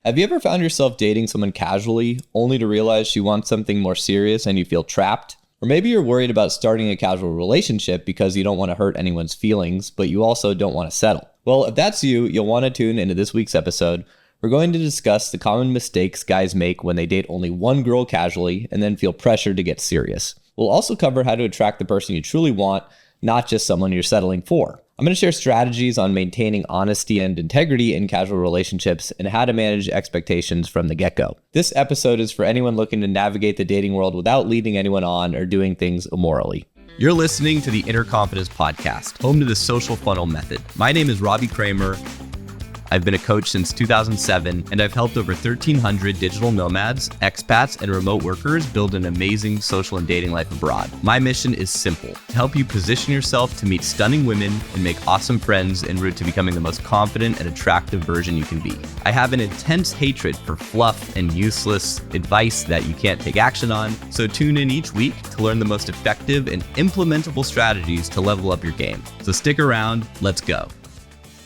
Have you ever found yourself dating someone casually only to realize she wants something more serious and you feel trapped? Or maybe you're worried about starting a casual relationship because you don't want to hurt anyone's feelings, but you also don't want to settle. Well, if that's you, you'll want to tune into this week's episode. We're going to discuss the common mistakes guys make when they date only one girl casually and then feel pressured to get serious. We'll also cover how to attract the person you truly want, not just someone you're settling for. I'm going to share strategies on maintaining honesty and integrity in casual relationships and how to manage expectations from the get-go. This episode is for anyone looking to navigate the dating world without leading anyone on or doing things immorally. You're listening to the Inner Confidence Podcast, home to the social funnel method. My name is Robbie Kramer. I've been a coach since 2007, and I've helped over 1,300 digital nomads, expats, and remote workers build an amazing social and dating life abroad. My mission is simple: to help you position yourself to meet stunning women and make awesome friends en route to becoming the most confident and attractive version you can be. I have an intense hatred for fluff and useless advice that you can't take action on, so tune in each week to learn the most effective and implementable strategies to level up your game. So stick around, let's go.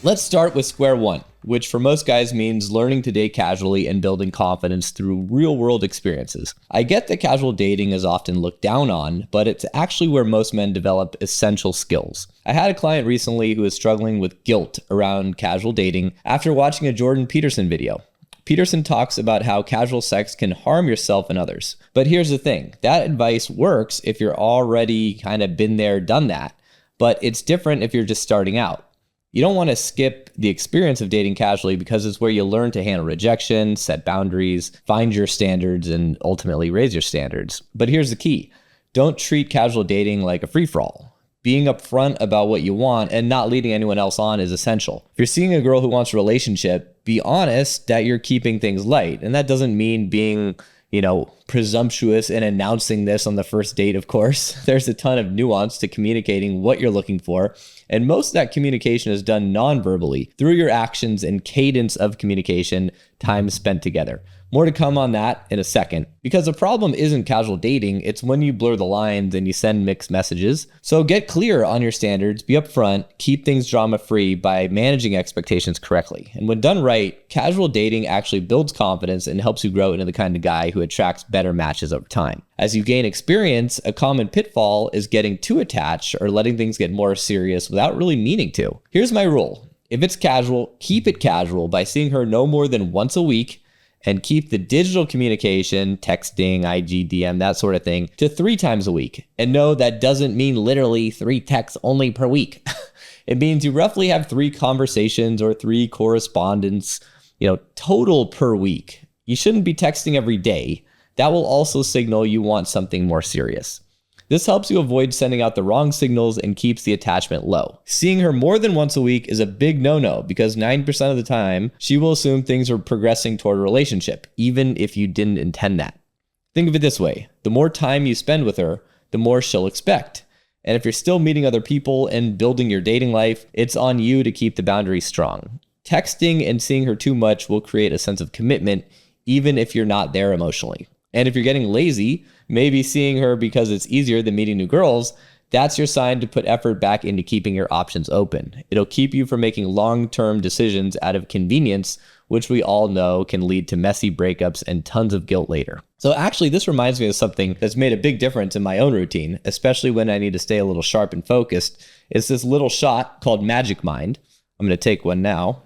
Let's start with square one, which for most guys means learning to date casually and building confidence through real-world experiences. I get that casual dating is often looked down on, but it's actually where most men develop essential skills. I had a client recently who was struggling with guilt around casual dating after watching a Jordan Peterson video. Peterson talks about how casual sex can harm yourself and others. But here's the thing, that advice works if you're already kind of been there, done that, but it's different if you're just starting out. You don't want to skip the experience of dating casually because it's where you learn to handle rejection, set boundaries, find your standards, and ultimately raise your standards. But here's the key. Don't treat casual dating like a free-for-all. Being upfront about what you want and not leading anyone else on is essential. If you're seeing a girl who wants a relationship, be honest that you're keeping things light. And that doesn't mean being presumptuous and announcing this on the first date, of course. There's a ton of nuance to communicating what you're looking for. And most of that communication is done non-verbally through your actions and cadence of communication, time spent together. More to come on that in a second. Because the problem isn't casual dating, it's when you blur the lines and you send mixed messages. So get clear on your standards, be upfront, keep things drama-free by managing expectations correctly. And when done right, casual dating actually builds confidence and helps you grow into the kind of guy who attracts better matches over time. As you gain experience, a common pitfall is getting too attached or letting things get more serious without really meaning to. Here's my rule. If it's casual, keep it casual by seeing her no more than once a week, and keep the digital communication, texting, IG, DM, that sort of thing, to 3 times a week. And no, that doesn't mean literally 3 texts only per week. It means you roughly have 3 conversations or 3 correspondence, total per week. You shouldn't be texting every day. That will also signal you want something more serious. This helps you avoid sending out the wrong signals and keeps the attachment low. Seeing her more than once a week is a big no-no because 9% of the time, she will assume things are progressing toward a relationship, even if you didn't intend that. Think of it this way. The more time you spend with her, the more she'll expect. And if you're still meeting other people and building your dating life, it's on you to keep the boundaries strong. Texting and seeing her too much will create a sense of commitment, even if you're not there emotionally. And if you're getting lazy, maybe seeing her because it's easier than meeting new girls, that's your sign to put effort back into keeping your options open. It'll keep you from making long-term decisions out of convenience, which we all know can lead to messy breakups and tons of guilt later. So actually, this reminds me of something that's made a big difference in my own routine, especially when I need to stay a little sharp and focused. It's this little shot called Magic Mind. I'm going to take one now.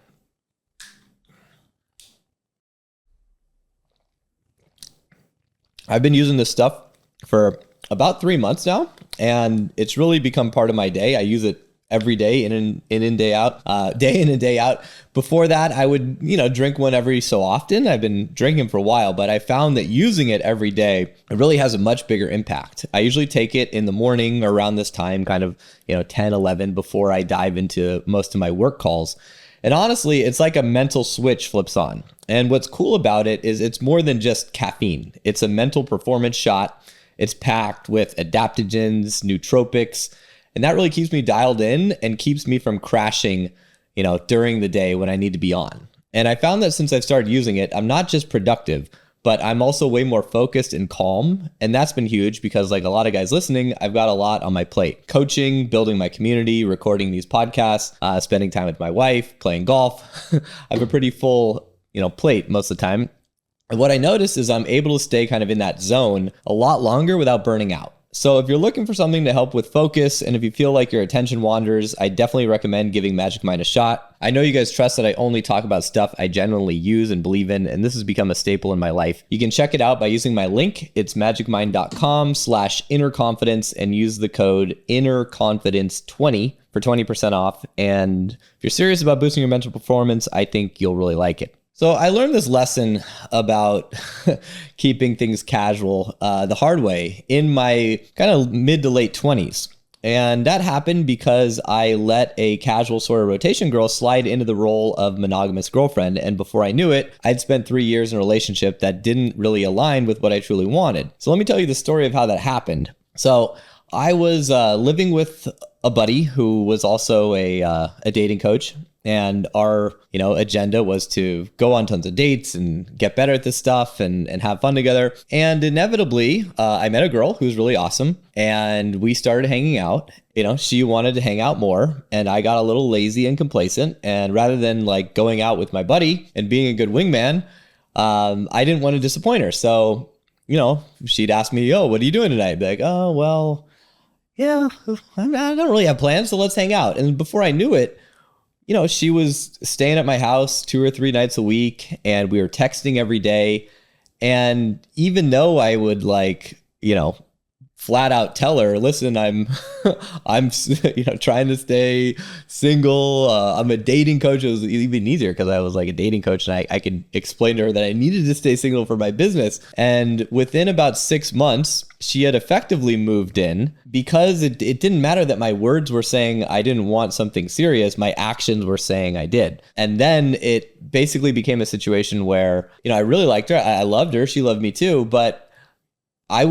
I've been using this stuff for about 3 months now, and it's really become part of my day. I use it every day, in and day out, day in and day out. Before that, I would, drink one every so often. I've been drinking for a while, but I found that using it every day, it really has a much bigger impact. I usually take it in the morning around this time, kind of, 10, 11, before I dive into most of my work calls. And honestly, it's like a mental switch flips on. And what's cool about it is it's more than just caffeine. It's a mental performance shot. It's packed with adaptogens, nootropics, and that really keeps me dialed in and keeps me from crashing, during the day when I need to be on. And I found that since I've started using it, I'm not just productive, but I'm also way more focused and calm. And that's been huge because, like a lot of guys listening, I've got a lot on my plate. Coaching, building my community, recording these podcasts, spending time with my wife, playing golf. I have a pretty full plate most of the time. And what I noticed is I'm able to stay kind of in that zone a lot longer without burning out. So if you're looking for something to help with focus, and if you feel like your attention wanders, I definitely recommend giving Magic Mind a shot. I know you guys trust that I only talk about stuff I genuinely use and believe in, and this has become a staple in my life. You can check it out by using my link. It's magicmind.com/innerconfidence and use the code innerconfidence20 for 20% off. And if you're serious about boosting your mental performance, I think you'll really like it. So I learned this lesson about keeping things casual the hard way in my kind of mid to late 20s. And that happened because I let a casual sort of rotation girl slide into the role of monogamous girlfriend. And before I knew it, I'd spent 3 years in a relationship that didn't really align with what I truly wanted. So let me tell you the story of how that happened. So I was living with a buddy who was also a dating coach. And our, agenda was to go on tons of dates and get better at this stuff and have fun together. And inevitably, I met a girl who was really awesome, and we started hanging out. She wanted to hang out more, and I got a little lazy and complacent. And rather than like going out with my buddy and being a good wingman, I didn't want to disappoint her. So, she'd ask me, "Yo, what are you doing tonight?" I'd be like, "Oh, well, yeah, I don't really have plans, so let's hang out." And before I knew it, she was staying at my house 2 or 3 nights a week, and we were texting every day. And even though I would flat out tell her, "Listen, I'm trying to stay single. I'm a dating coach." It was even easier because I was like a dating coach, and I could explain to her that I needed to stay single for my business. And within about 6 months, she had effectively moved in because it didn't matter that my words were saying I didn't want something serious. My actions were saying I did. And then it basically became a situation where, I really liked her. I loved her. She loved me too. But I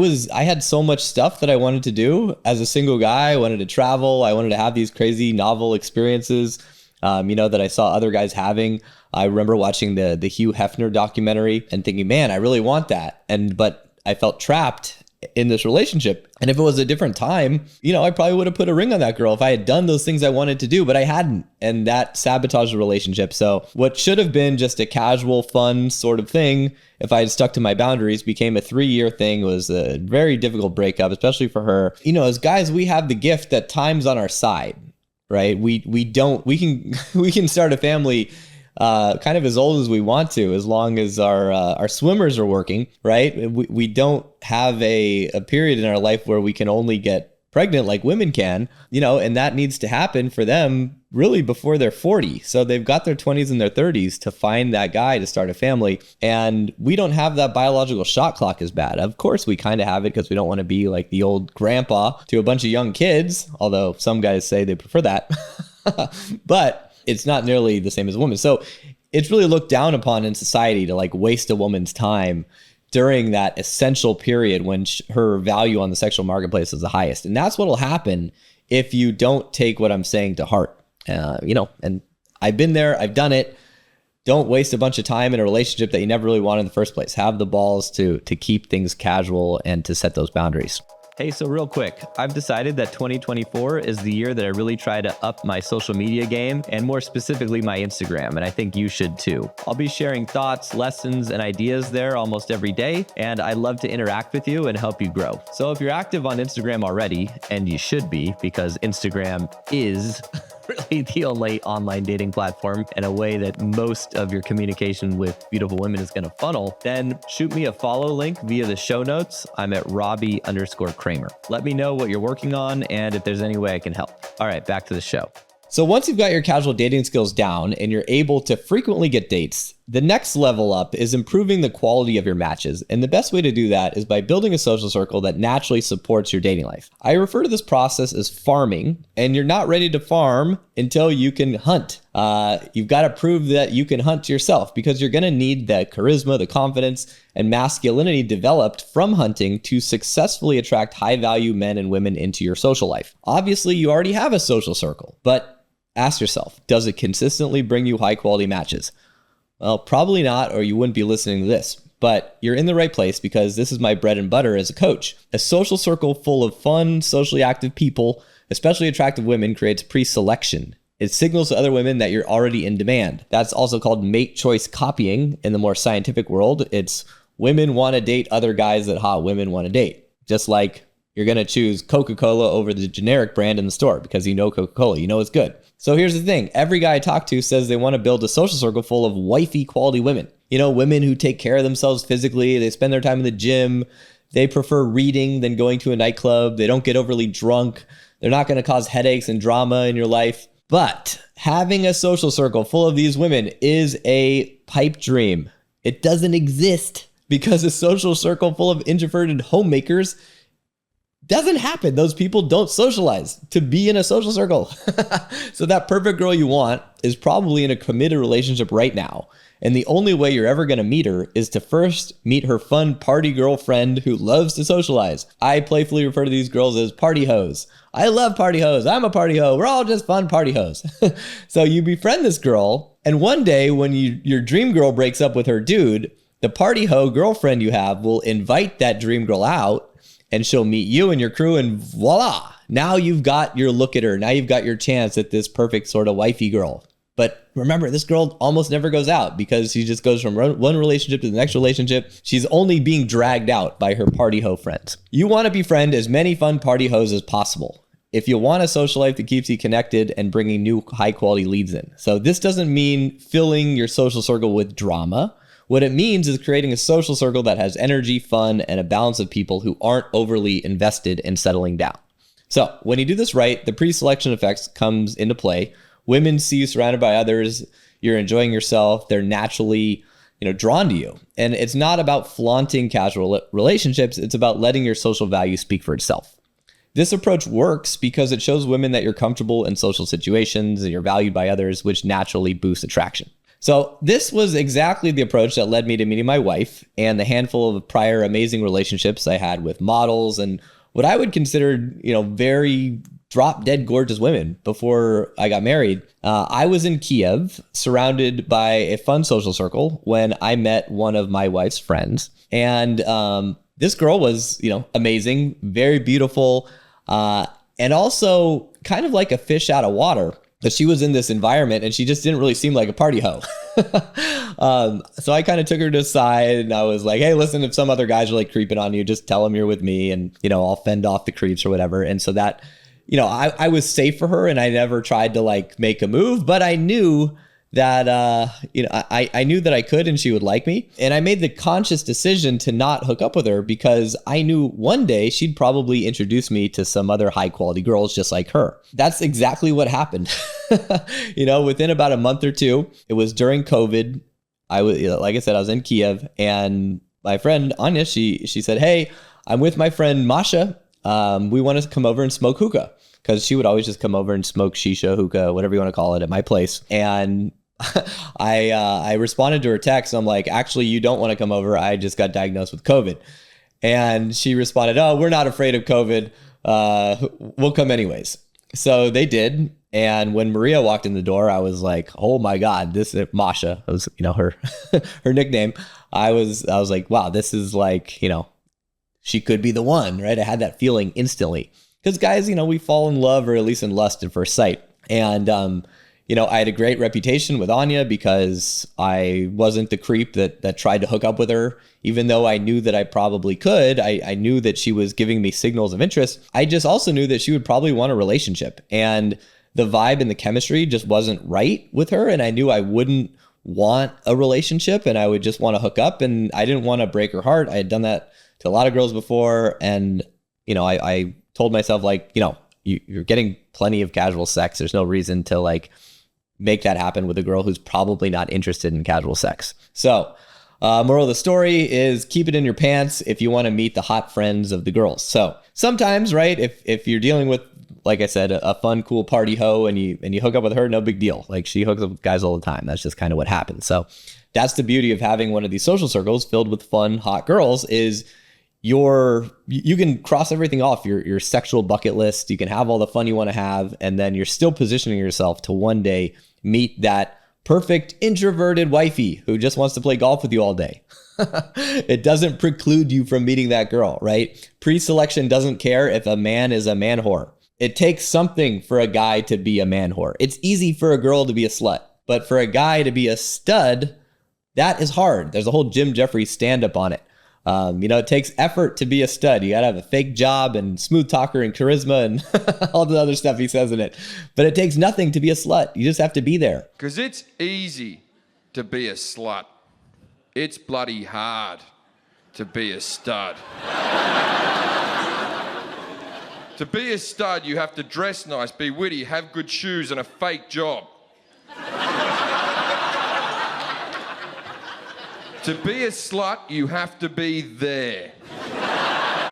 had so much stuff that I wanted to do as a single guy. I wanted to travel. I wanted to have these crazy novel experiences, that I saw other guys having. I remember watching the Hugh Hefner documentary and thinking, man, I really want that. But I felt trapped in this relationship. And if it was a different time, I probably would have put a ring on that girl if I had done those things I wanted to do, but I hadn't. And that sabotaged the relationship. So what should have been just a casual, fun sort of thing, if I had stuck to my boundaries, became a 3-year thing. It was a very difficult breakup, especially for her. As guys, we have the gift that time's on our side, right? We can start a family kind of as old as we want to, as long as our swimmers are working, right? We don't have a period in our life where we can only get pregnant like women can, and that needs to happen for them really before they're 40. So they've got their 20s and their 30s to find that guy to start a family. And we don't have that biological shot clock as bad. Of course, we kind of have it because we don't want to be like the old grandpa to a bunch of young kids, although some guys say they prefer that. But it's not nearly the same as a woman. So it's really looked down upon in society to like waste a woman's time during that essential period when her value on the sexual marketplace is the highest. And that's what will happen if you don't take what I'm saying to heart. And I've been there, I've done it. Don't waste a bunch of time in a relationship that you never really wanted in the first place. Have the balls to keep things casual and to set those boundaries. Hey, so real quick, I've decided that 2024 is the year that I really try to up my social media game, and more specifically my Instagram, and I think you should too. I'll be sharing thoughts, lessons, and ideas there almost every day, and I love to interact with you and help you grow. So if you're active on Instagram already, and you should be, because Instagram is really the only online dating platform and a way that most of your communication with beautiful women is going to funnel, then shoot me a follow link via the show notes. I'm at Robbie_Kramer. Let me know what you're working on and if there's any way I can help. All right, back to the show. So once you've got your casual dating skills down and you're able to frequently get dates, the next level up is improving the quality of your matches. And the best way to do that is by building a social circle that naturally supports your dating life. I refer to this process as farming, and you're not ready to farm until you can hunt. You've got to prove that you can hunt yourself, because you're going to need the charisma, the confidence, and masculinity developed from hunting to successfully attract high-value men and women into your social life. Obviously, you already have a social circle, but ask yourself, does it consistently bring you high-quality matches? Well, probably not, or you wouldn't be listening to this. But you're in the right place, because this is my bread and butter as a coach. A social circle full of fun, socially active people, especially attractive women, creates pre-selection. It signals to other women that you're already in demand. That's also called mate choice copying in the more scientific world. It's women want to date other guys that hot women want to date. Just like you're going to choose Coca-Cola over the generic brand in the store because you know Coca-Cola, you know it's good. So here's the thing. Every guy I talk to says they want to build a social circle full of wifey quality women. You know, women who take care of themselves physically. They spend their time in the gym. They prefer reading than going to a nightclub. They don't get overly drunk. They're not going to cause headaches and drama in your life. But having a social circle full of these women is a pipe dream. It doesn't exist because a social circle full of introverted homemakers doesn't happen. Those people don't socialize to be in a social circle. So that perfect girl you want is probably in a committed relationship right now. And the only way you're ever going to meet her is to first meet her fun party girlfriend who loves to socialize. I playfully refer to these girls as party hoes. I love party hoes. I'm a party hoe. We're all just fun party hoes. So you befriend this girl, and one day when your dream girl breaks up with her dude, the party hoe girlfriend you have will invite that dream girl out, and she'll meet you and your crew, and voila, now you've got your look at her. Now you've got your chance at this perfect sort of wifey girl. But remember, this girl almost never goes out because she just goes from one relationship to the next relationship. She's only being dragged out by her party hoe friends. You want to befriend as many fun party hoes as possible if you want a social life that keeps you connected and bringing new high quality leads in. So this doesn't mean filling your social circle with drama. What it means is creating a social circle that has energy, fun, and a balance of people who aren't overly invested in settling down. So when you do this right, the pre-selection effects comes into play. Women see you surrounded by others. You're enjoying yourself. They're naturally, drawn to you. And it's not about flaunting casual relationships. It's about letting your social value speak for itself. This approach works because it shows women that you're comfortable in social situations and you're valued by others, which naturally boosts attraction. So this was exactly the approach that led me to meeting my wife and the handful of prior amazing relationships I had with models and what I would consider, very drop dead gorgeous women before I got married. I was in Kiev, surrounded by a fun social circle when I met one of my wife's friends. And this girl was, amazing, very beautiful, and also kind of like a fish out of water. But she was in this environment and she just didn't really seem like a party hoe. So I kind of took her to the side and I was like, hey, listen, if some other guys are like creeping on you, just tell them you're with me and, I'll fend off the creeps or whatever. And so that, I was safe for her and I never tried to like make a move, but I knew that, I knew that I could and she would like me. And I made the conscious decision to not hook up with her because I knew one day she'd probably introduce me to some other high quality girls just like her. That's exactly what happened. Within about a month or two, it was during COVID. I was, like I said, I was in Kiev and my friend Anya, she said, hey, I'm with my friend Masha. We want to come over and smoke hookah. Because she would always just come over and smoke shisha, hookah, whatever you want to call it, at my place. And I responded to her text. I'm like, actually, you don't want to come over. I just got diagnosed with COVID. And she responded, oh, we're not afraid of COVID. We'll come anyways. So they did. And when Maria walked in the door, I was like, oh my God, this is Masha. It was, her her nickname. I was like, wow, this is like, she could be the one, right? I had that feeling instantly. Because guys, we fall in love or at least in lust at first sight. And, I had a great reputation with Anya because I wasn't the creep that tried to hook up with her. Even though I knew that I probably could, I knew that she was giving me signals of interest. I just also knew that she would probably want a relationship. And the vibe and the chemistry just wasn't right with her. And I knew I wouldn't want a relationship and I would just want to hook up. And I didn't want to break her heart. I had done that to a lot of girls before. And, I told myself like, you're getting plenty of casual sex. There's no reason to like make that happen with a girl who's probably not interested in casual sex. So moral of the story is keep it in your pants if you want to meet the hot friends of the girls. So sometimes, right, if you're dealing with, like I said, a fun, cool party hoe and you hook up with her, no big deal. Like she hooks up with guys all the time. That's just kind of what happens. So that's the beauty of having one of these social circles filled with fun, hot girls is you can cross everything off your sexual bucket list. You can have all the fun you want to have, and then you're still positioning yourself to one day meet that perfect introverted wifey who just wants to play golf with you all day. It doesn't preclude you from meeting that girl, right? Pre-selection doesn't care if a man is a man whore. It takes something for a guy to be a man whore. It's easy for a girl to be a slut, but for a guy to be a stud, that is hard. There's a whole Jim Jeffries stand-up on it. It takes effort to be a stud. You got to have a fake job and smooth talker and charisma and all the other stuff he says in it. But it takes nothing to be a slut. You just have to be there. Because it's easy to be a slut. It's bloody hard to be a stud. To be a stud, you have to dress nice, be witty, have good shoes and a fake job. To be a slut, you have to be there.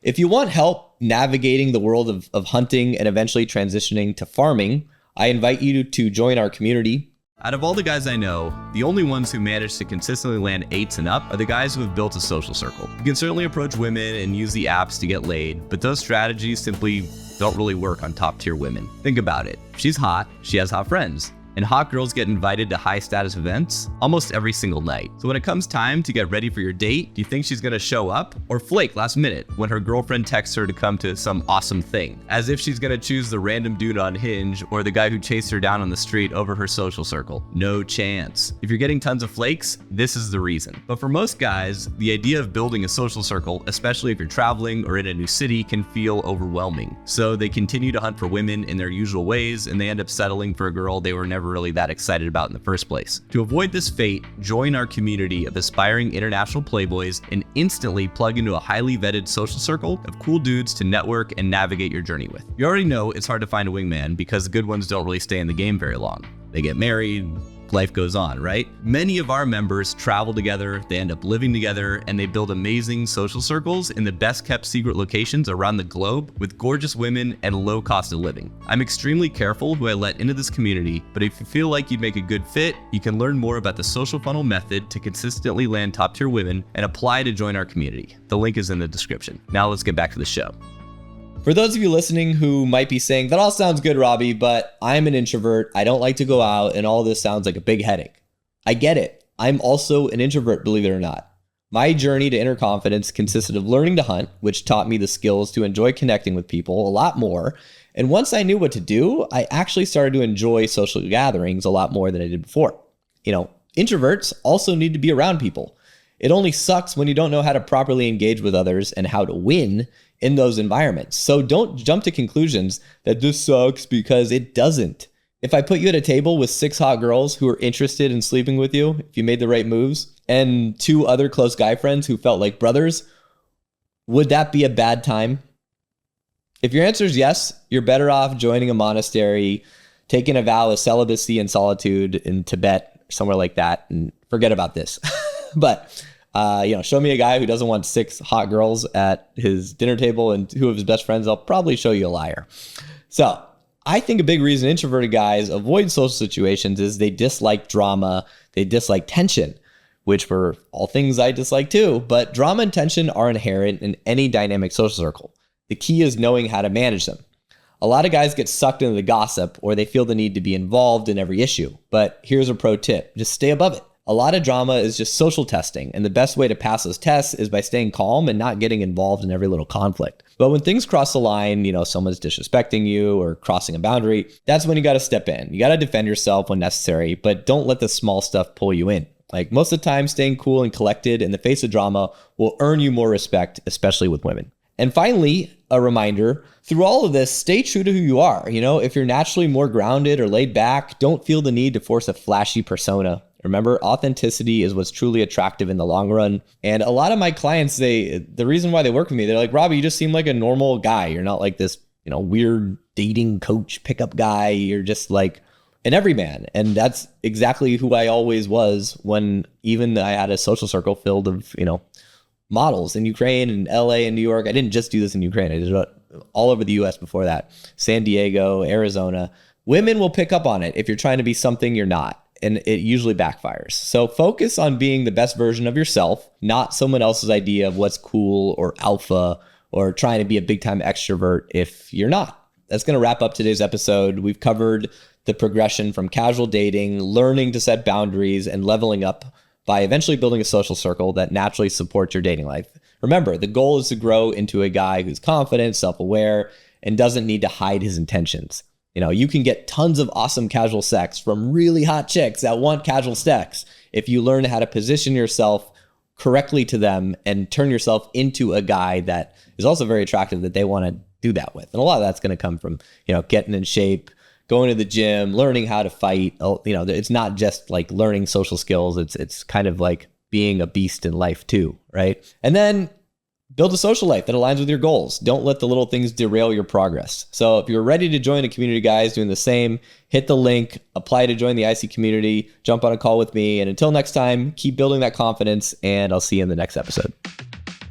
If you want help navigating the world of hunting and eventually transitioning to farming, I invite you to join our community. Out of all the guys I know, the only ones who manage to consistently land 8s and up are the guys who have built a social circle. You can certainly approach women and use the apps to get laid, but those strategies simply don't really work on top tier women. Think about it. If she's hot, she has hot friends. And hot girls get invited to high status events almost every single night. So when it comes time to get ready for your date, do you think she's gonna show up or flake last minute when her girlfriend texts her to come to some awesome thing? As if she's gonna choose the random dude on Hinge or the guy who chased her down on the street over her social circle. No chance. If you're getting tons of flakes, this is the reason. But for most guys, the idea of building a social circle, especially if you're traveling or in a new city, can feel overwhelming. So they continue to hunt for women in their usual ways, and they end up settling for a girl they were never really that excited about in the first place. To avoid this fate, join our community of aspiring international playboys and instantly plug into a highly vetted social circle of cool dudes to network and navigate your journey with. You already know it's hard to find a wingman because the good ones don't really stay in the game very long. They get married, life goes on, right? Many of our members travel together, they end up living together, and they build amazing social circles in the best kept secret locations around the globe with gorgeous women and low cost of living. I'm extremely careful who I let into this community, but if you feel like you'd make a good fit, you can learn more about the social funnel method to consistently land top tier women and apply to join our community. The link is in the description. Now let's get back to the show. For those of you listening who might be saying, that all sounds good, Robbie, but I'm an introvert, I don't like to go out, and all this sounds like a big headache. I get it. I'm also an introvert, believe it or not. My journey to inner confidence consisted of learning to hunt, which taught me the skills to enjoy connecting with people a lot more. And once I knew what to do, I actually started to enjoy social gatherings a lot more than I did before. Introverts also need to be around people. It only sucks when you don't know how to properly engage with others and how to win in those environments. So don't jump to conclusions that this sucks, because it doesn't. If I put you at a table with 6 hot girls who are interested in sleeping with you, if you made the right moves, and 2 other close guy friends who felt like brothers, would that be a bad time? If your answer is yes, you're better off joining a monastery, taking a vow of celibacy and solitude in Tibet, somewhere like that, and forget about this. But show me a guy who doesn't want 6 hot girls at his dinner table and 2 of his best friends, I'll probably show you a liar. So I think a big reason introverted guys avoid social situations is they dislike drama, they dislike tension, which were all things I dislike too. But drama and tension are inherent in any dynamic social circle. The key is knowing how to manage them. A lot of guys get sucked into the gossip, or they feel the need to be involved in every issue. But here's a pro tip, just stay above it. A lot of drama is just social testing, and the best way to pass those tests is by staying calm and not getting involved in every little conflict. But when things cross the line, someone's disrespecting you or crossing a boundary, that's when you got to step in. You got to defend yourself when necessary, but don't let the small stuff pull you in. Like, most of the time, staying cool and collected in the face of drama will earn you more respect, especially with women. And finally, a reminder, through all of this, stay true to who you are. If you're naturally more grounded or laid back, don't feel the need to force a flashy persona. Remember, authenticity is what's truly attractive in the long run. And a lot of my clients, the reason why they work with me, they're like, Robbie, you just seem like a normal guy. You're not like this, weird dating coach pickup guy. You're just like an everyman. And that's exactly who I always was when even I had a social circle filled of, models in Ukraine and LA and New York. I didn't just do this in Ukraine. I did it all over the US before that. San Diego, Arizona. Women will pick up on it if you're trying to be something you're not. And it usually backfires. So focus on being the best version of yourself, not someone else's idea of what's cool or alpha, or trying to be a big time extrovert if you're not. That's going to wrap up today's episode. We've covered the progression from casual dating, learning to set boundaries, and leveling up by eventually building a social circle that naturally supports your dating life. Remember, the goal is to grow into a guy who's confident, self-aware, and doesn't need to hide his intentions. You can get tons of awesome casual sex from really hot chicks that want casual sex if you learn how to position yourself correctly to them and turn yourself into a guy that is also very attractive that they want to do that with. And a lot of that's going to come from, getting in shape, going to the gym, learning how to fight. It's not just like learning social skills. It's kind of like being a beast in life too, right? And then build a social life that aligns with your goals. Don't let the little things derail your progress. So if you're ready to join a community, guys, doing the same, hit the link, apply to join the IC community, jump on a call with me. And until next time, keep building that confidence, and I'll see you in the next episode.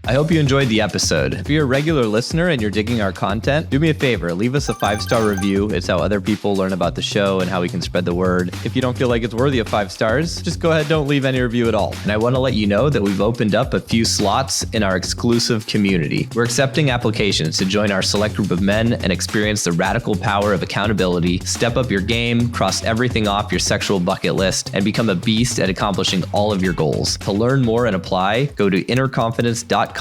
I hope you enjoyed the episode. If you're a regular listener and you're digging our content, do me a favor, leave us a 5-star review. It's how other people learn about the show and how we can spread the word. If you don't feel like it's worthy of 5 stars, just go ahead, don't leave any review at all. And I want to let you know that we've opened up a few slots in our exclusive community. We're accepting applications to join our select group of men and experience the radical power of accountability, step up your game, cross everything off your sexual bucket list, and become a beast at accomplishing all of your goals. To learn more and apply, go to innerconfidence.com/community.